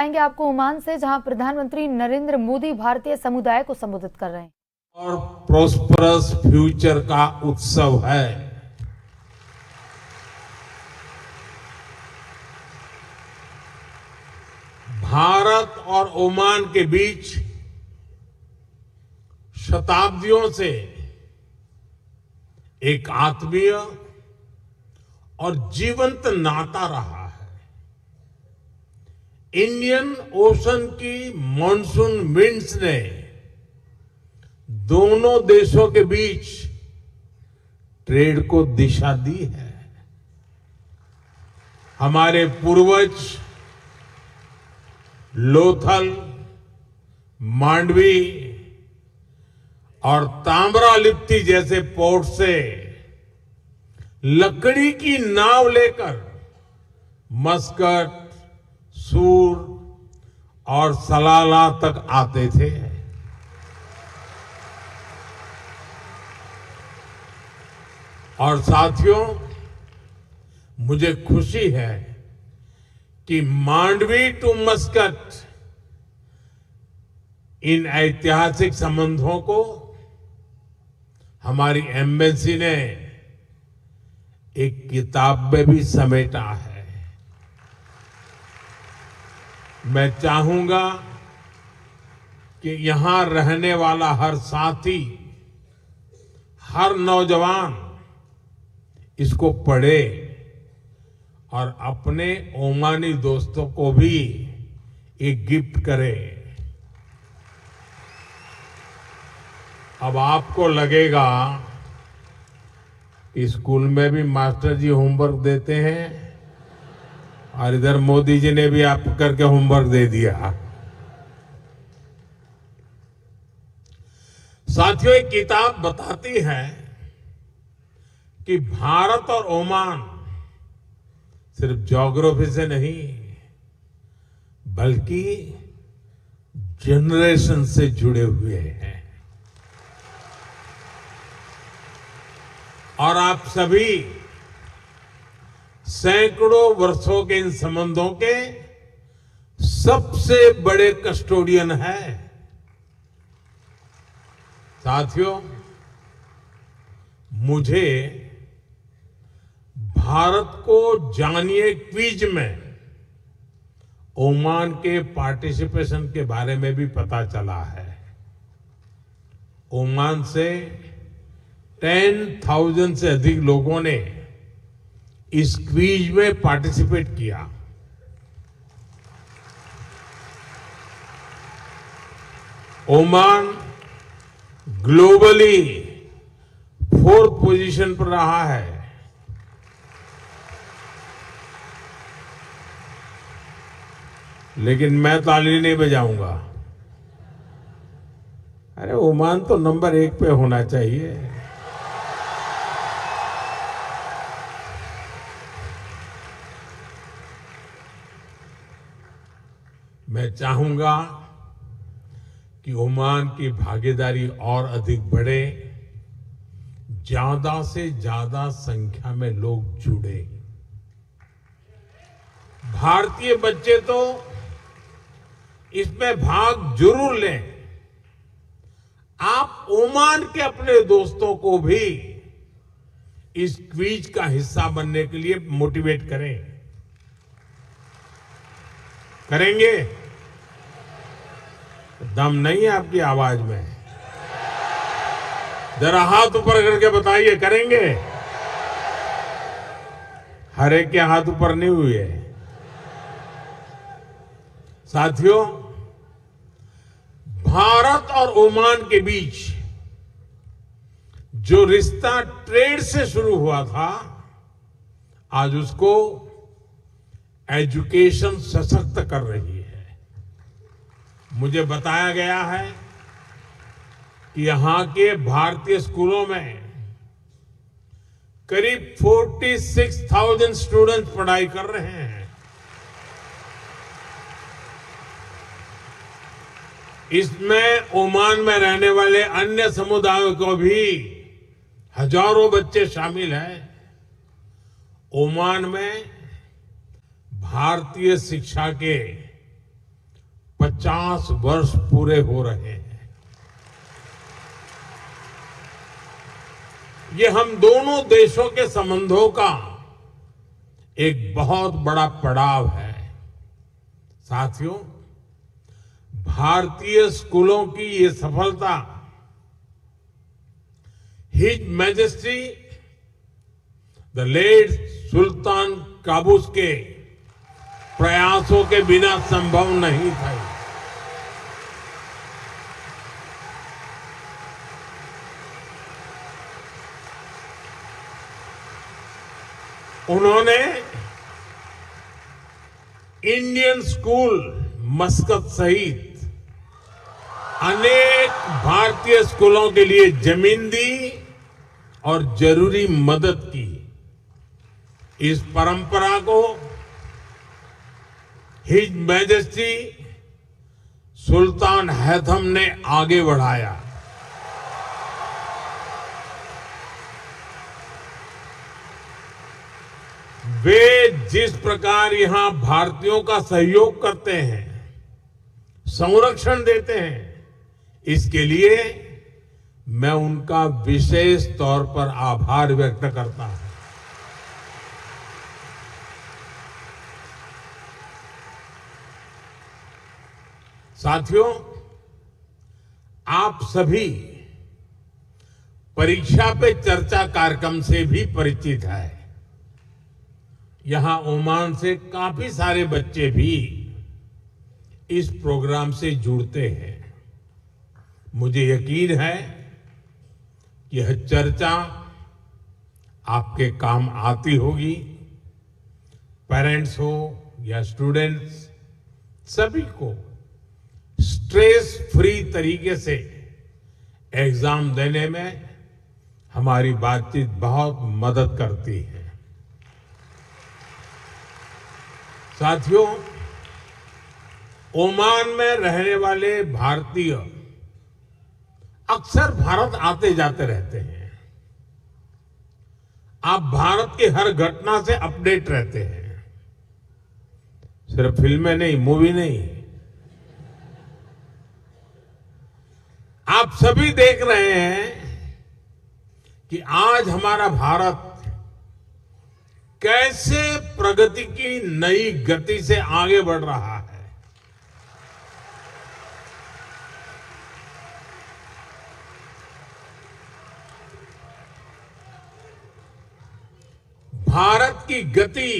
आएंगे आपको ओमान से, जहां प्रधानमंत्री नरेंद्र मोदी भारतीय समुदाय को संबोधित कर रहे हैं। और प्रोस्परस फ्यूचर का उत्सव है। भारत और ओमान के बीच शताब्दियों से एक आत्मीय और जीवंत नाता रहा है। इंडियन ओशन की मॉनसून विंड्स ने दोनों देशों के बीच ट्रेड को दिशा दी है। हमारे पूर्वज लोथल, मांडवी और ताम्रालिप्ति जैसे पोर्ट से लकड़ी की नाव लेकर मस्कट, सूर और सलाला तक आते थे। और साथियों, मुझे खुशी है कि मांडवी टू मस्कट इन ऐतिहासिक संबंधों को हमारी एम्बेसी ने एक किताब में भी समेटा है। मैं चाहूंगा कि यहां रहने वाला हर साथी, हर नौजवान इसको पढ़े और अपने ओमानी दोस्तों को भी एक गिफ्ट करे। अब आपको लगेगा कि स्कूल में भी मास्टर जी होमवर्क देते हैं और इधर मोदी जी ने भी आप करके होमवर्क दे दिया। साथियों, एक किताब बताती है कि भारत और ओमान सिर्फ ज्योग्राफी से नहीं बल्कि जनरेशन से जुड़े हुए हैं। और आप सभी सैकड़ों वर्षों के इन संबंधों के सबसे बड़े कस्टोडियन हैं। साथियों, मुझे भारत को जानिए क्विज में ओमान के पार्टिसिपेशन के बारे में भी पता चला है। ओमान से 10,000 से अधिक लोगों ने इस क्विज में पार्टिसिपेट किया। ओमान ग्लोबली 4th पोजीशन पर रहा है। लेकिन मैं ताली नहीं बजाऊंगा। अरे ओमान तो नंबर 1 पे होना चाहिए। मैं चाहूंगा कि ओमान की भागीदारी और अधिक बढ़े, ज्यादा से ज्यादा संख्या में लोग जुड़े। भारतीय बच्चे तो इसमें भाग जरूर लें। आप ओमान के अपने दोस्तों को भी इस क्विज का हिस्सा बनने के लिए मोटिवेट करें। करेंगे? दम नहीं है आपकी आवाज में? जरा हाथ ऊपर करके बताइए, करेंगे? हर एक के हाथ ऊपर नहीं हुए। साथियों, भारत और ओमान के बीच जो रिश्ता ट्रेड से शुरू हुआ था, आज उसको एजुकेशन सशक्त कर रही है। मुझे बताया गया है कि यहां के भारतीय स्कूलों में करीब 46,000 स्टूडेंट्स पढ़ाई कर रहे हैं। इसमें ओमान में रहने वाले अन्य समुदायों को भी हजारों बच्चे शामिल हैं। ओमान में भारतीय शिक्षा के 50 वर्ष पूरे हो रहे हैं। ये हम दोनों देशों के संबंधों का एक बहुत बड़ा पड़ाव है। साथियों, भारतीय स्कूलों की ये सफलता his majesty the late sultan Qaboos के प्रयासों के बिना संभव नहीं था। उन्होंने इंडियन स्कूल मस्कत सहित अनेक भारतीय स्कूलों के लिए जमीन दी और जरूरी मदद की। इस परंपरा को हिज मैजेस्टी सुल्तान हैथम ने आगे बढ़ाया। वे जिस प्रकार यहां भारतीयों का सहयोग करते हैं, संरक्षण देते हैं, इसके लिए मैं उनका विशेष तौर पर आभार व्यक्त करता हूं। साथियों, आप सभी परीक्षा पे चर्चा कार्यक्रम से भी परिचित हैं। यहां ओमान से काफी सारे बच्चे भी इस प्रोग्राम से जुड़ते हैं। मुझे यकीन है कि यह चर्चा आपके काम आती होगी। पेरेंट्स हो या स्टूडेंट्स, सभी को स्ट्रेस फ्री तरीके से एग्जाम देने में हमारी बातचीत बहुत मदद करती है। साथियों, ओमान में रहने वाले भारतीय अक्सर भारत आते जाते रहते हैं। आप भारत की हर घटना से अपडेट रहते हैं, सिर्फ फिल्में नहीं, मूवी नहीं। आप सभी देख रहे हैं कि आज हमारा भारत कैसे प्रगति की नई गति से आगे बढ़ रहा है। भारत की गति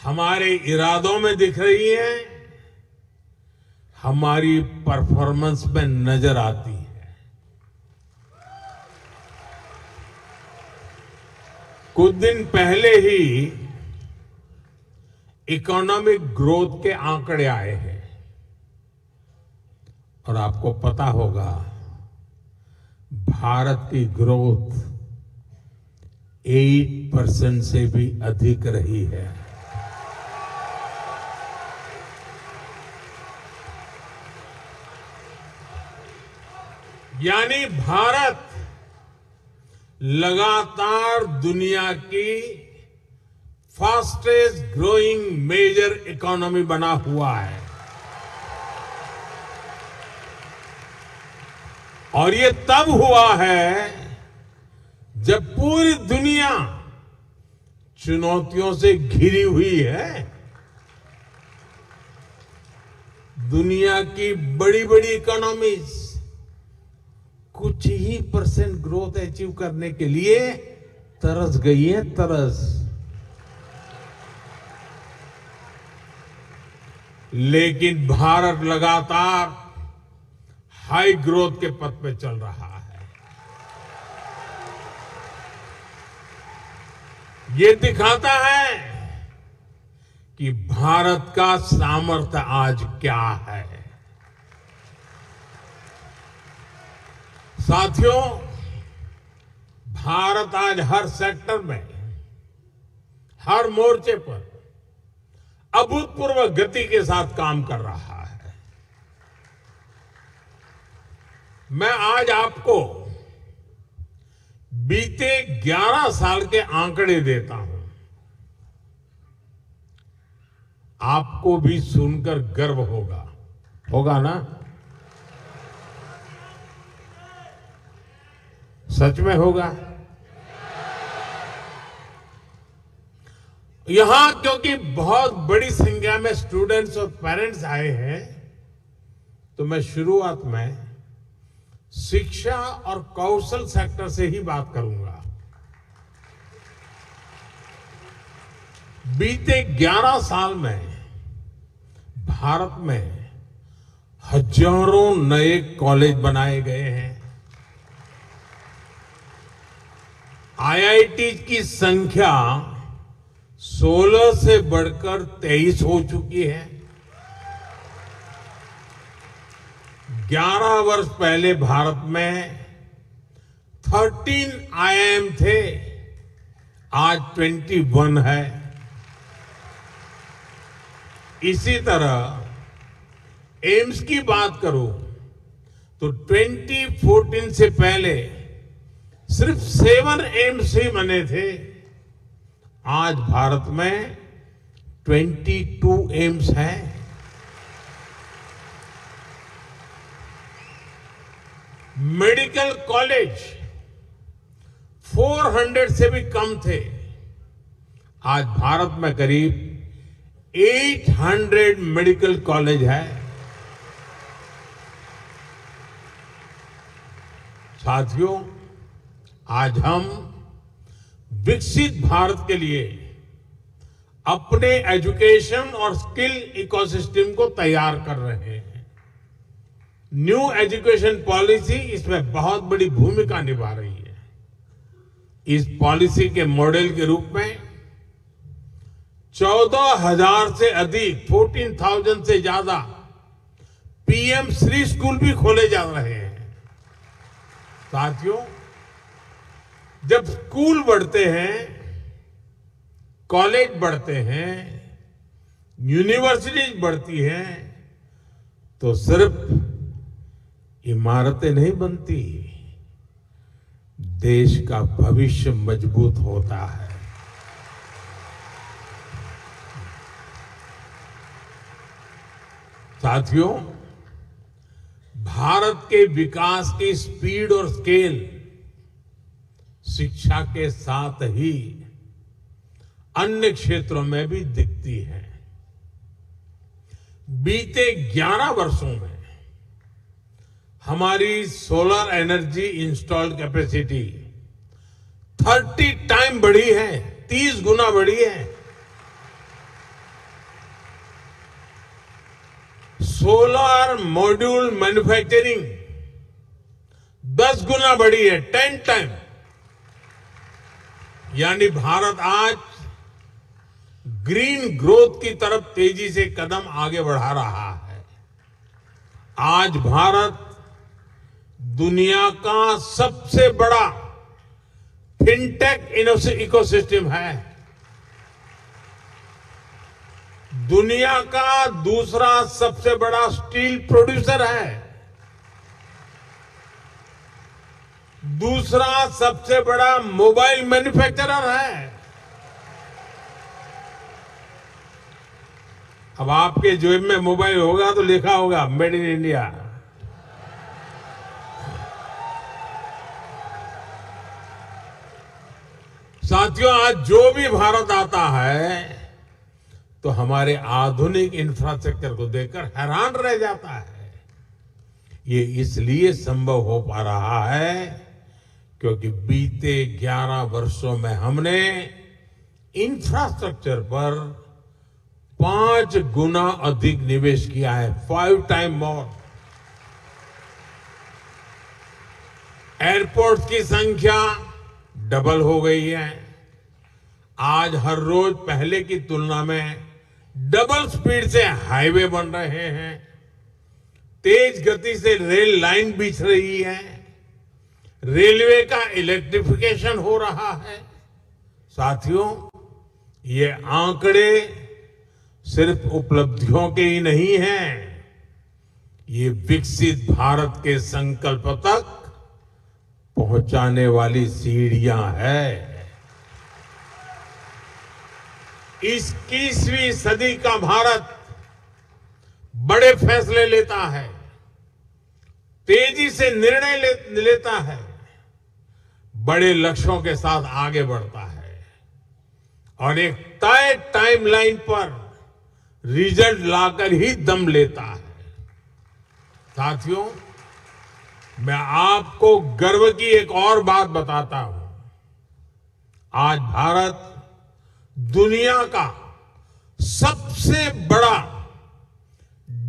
हमारे इरादों में दिख रही है, हमारी परफॉर्मेंस में नजर आती है। कुछ दिन पहले ही इकोनॉमिक ग्रोथ के आंकड़े आए हैं और आपको पता होगा भारत की ग्रोथ 8% से भी अधिक रही है। यानी भारत लगातार दुनिया की फास्टेस्ट ग्रोइंग मेजर इकोनॉमी बना हुआ है। और ये तब हुआ है जब पूरी दुनिया चुनौतियों से घिरी हुई है। दुनिया की बड़ी बड़ी इकोनॉमीज कुछ ही % ग्रोथ अचीव करने के लिए तरस गई है, तरस। लेकिन भारत लगातार हाई ग्रोथ के पथ पे चल रहा है। ये दिखाता है कि भारत का सामर्थ्य आज क्या है। साथियों, भारत आज हर सेक्टर में, हर मोर्चे पर अभूतपूर्व गति के साथ काम कर रहा है। मैं आज आपको बीते 11 साल के आंकड़े देता हूं। आपको भी सुनकर गर्व होगा ना? सच में होगा। यहां क्योंकि बहुत बड़ी संख्या में स्टूडेंट्स और पेरेंट्स आए हैं, तो मैं शुरुआत में शिक्षा और कौशल सेक्टर से ही बात करूंगा। बीते 11 साल में भारत में हजारों नए कॉलेज बनाए गए हैं। आईआईटी की संख्या 16 से बढ़कर 23 हो चुकी है। 11 वर्ष पहले भारत में 13 आईआईएम थे, आज 21 है। इसी तरह एम्स की बात करूं तो 2014 से पहले सिर्फ 7 एम्स ही बने थे, आज भारत में 22 एम्स हैं। मेडिकल कॉलेज 400 से भी कम थे, आज भारत में करीब 800 मेडिकल कॉलेज है। साथियों, आज हम विकसित भारत के लिए अपने एजुकेशन और स्किल इकोसिस्टम को तैयार कर रहे हैं। न्यू एजुकेशन पॉलिसी इसमें बहुत बड़ी भूमिका निभा रही है। इस पॉलिसी के मॉडल के रूप में 14,000 से अधिक 14,000 से ज्यादा पीएम श्री स्कूल भी खोले जा रहे हैं। साथियों, जब स्कूल बढ़ते हैं, कॉलेज बढ़ते हैं, यूनिवर्सिटीज बढ़ती हैं, तो सिर्फ इमारतें नहीं बनती, देश का भविष्य मजबूत होता है। साथियों, भारत के विकास की स्पीड और स्केल शिक्षा के साथ ही अन्य क्षेत्रों में भी दिखती है। बीते 11 वर्षों में हमारी solar energy installed capacity 30 time बढ़ी है, 30 गुना बढ़ी है। सोलर मॉड्यूल मैन्युफैक्चरिंग 10 गुना बढ़ी है, 10 टाइम। यानी भारत आज ग्रीन ग्रोथ की तरफ तेजी से कदम आगे बढ़ा रहा है। आज भारत दुनिया का सबसे बड़ा फिनटेक इकोसिस्टम है। दुनिया का दूसरा सबसे बड़ा स्टील प्रोड्यूसर है, दूसरा सबसे बड़ा मोबाइल मैन्युफैक्चरर है। अब आपके जेब में मोबाइल होगा तो लिखा होगा मेड इन इंडिया। साथियों, आज जो भी भारत आता है तो हमारे आधुनिक इंफ्रास्ट्रक्चर को देखकर हैरान रह जाता है। ये इसलिए संभव हो पा रहा है क्योंकि बीते 11 वर्षों में हमने इंफ्रास्ट्रक्चर पर 5 गुना अधिक निवेश किया है, 5 टाइम मोर। एयरपोर्ट की संख्या डबल हो गई है। आज हर रोज पहले की तुलना में डबल स्पीड से हाईवे बन रहे हैं, तेज गति से रेल लाइन बिछ रही है, रेलवे का इलेक्ट्रिफिकेशन हो रहा है। साथियों, ये आंकड़े सिर्फ उपलब्धियों के ही नहीं हैं, ये विकसित भारत के संकल्प तक पहुंचाने वाली सीढ़ियां हैं। 21वीं सदी का भारत बड़े फैसले लेता है, तेजी से निर्णय लेता है, बड़े लक्ष्यों के साथ आगे बढ़ता है और एक तय टाइमलाइन पर रिजल्ट लाकर ही दम लेता है। साथियों, मैं आपको गर्व की एक और बात बताता हूं। आज भारत दुनिया का सबसे बड़ा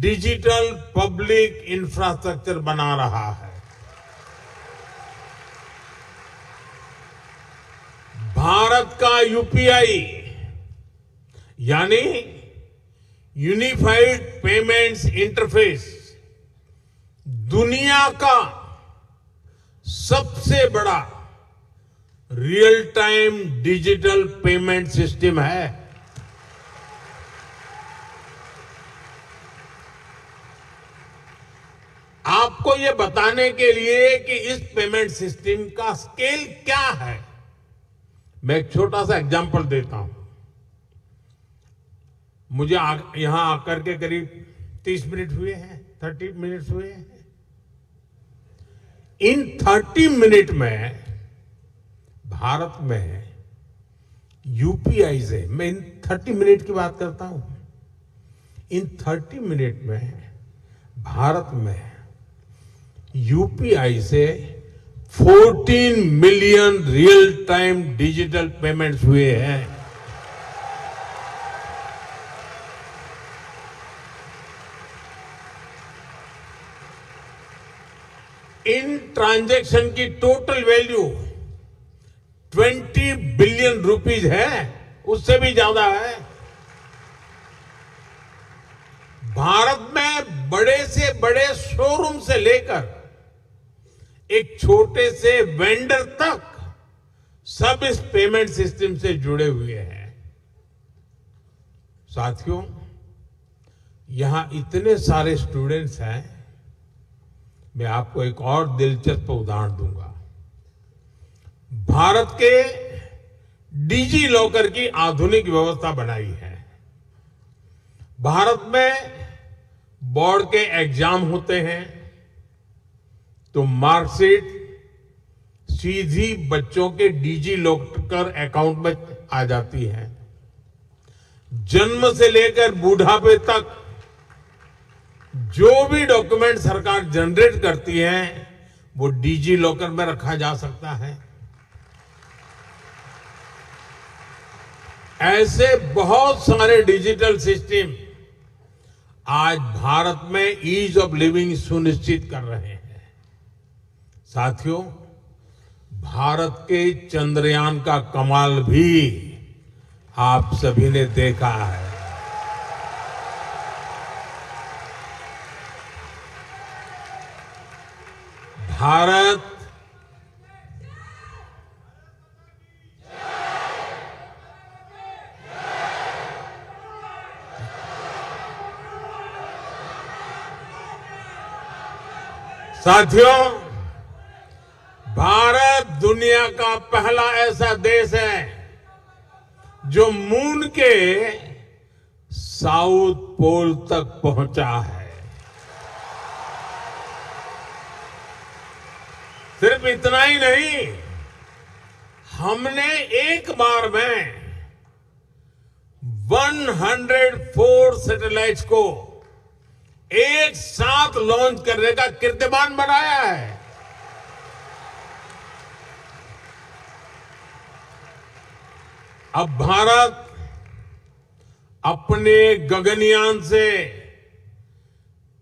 डिजिटल पब्लिक इंफ्रास्ट्रक्चर बना रहा है। भारत का यूपीआई यानी यूनिफाइड पेमेंट्स इंटरफेस दुनिया का सबसे बड़ा real time digital payment system है। आपको यह बताने के लिए कि इस पेमेंट सिस्टम का स्केल क्या है, मैं एक छोटा सा एग्जांपल देता हूं। मुझे यहां आकर के करीब 30 मिनट हुए हैं, 30 मिनट्स हुए हैं। इन 30 मिनट में भारत में यूपीआई से, मैं इन 30 मिनट की बात करता हूं, इन 30 मिनट में भारत में यूपीआई से 14 million real time digital payments हुए हैं। इन ट्रांजैक्शन की टोटल वैल्यू 20 बिलियन रुपीज है, उससे भी ज्यादा है। भारत में बड़े से बड़े शोरूम से लेकर एक छोटे से वेंडर तक सब इस पेमेंट सिस्टम से जुड़े हुए हैं। साथियों, यहां इतने सारे स्टूडेंट्स हैं, मैं आपको एक और दिलचस्प उदाहरण दूंगा। भारत के डिजी लॉकर की आधुनिक व्यवस्था बनाई है। भारत में बोर्ड के एग्जाम होते हैं तो मार्कशीट सीधी बच्चों के डिजी लॉकर अकाउंट में आ जाती है। जन्म से लेकर बुढ़ापे तक जो भी डॉक्यूमेंट सरकार जनरेट करती है वो डिजी लॉकर में रखा जा सकता है। ऐसे बहुत सारे डिजिटल सिस्टम आज भारत में ईज ऑफ लिविंग सुनिश्चित कर रहे हैं। साथियों, भारत के चंद्रयान का कमाल भी आप सभी ने देखा है। भारत साथियों, भारत दुनिया का पहला ऐसा देश है जो मून के साउथ पोल तक पहुंचा है। सिर्फ इतना ही नहीं, हमने एक बार में 104 सैटेलाइट्स को एक साथ लॉन्च करने का कीर्तिमान बनाया है। अब भारत अपने गगनयान से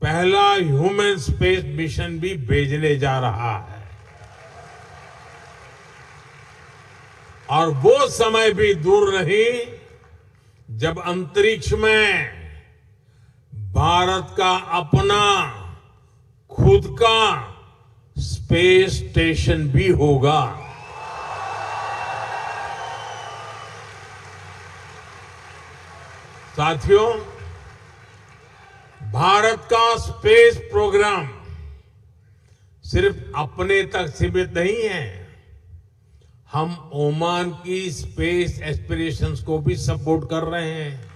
पहला ह्यूमन स्पेस मिशन भी भेजने जा रहा है और वो समय भी दूर नहीं जब अंतरिक्ष में भारत का अपना खुद का स्पेस स्टेशन भी होगा। साथियों, भारत का स्पेस प्रोग्राम सिर्फ अपने तक सीमित नहीं है। हम ओमान की स्पेस एस्पिरेशंस को भी सपोर्ट कर रहे हैं।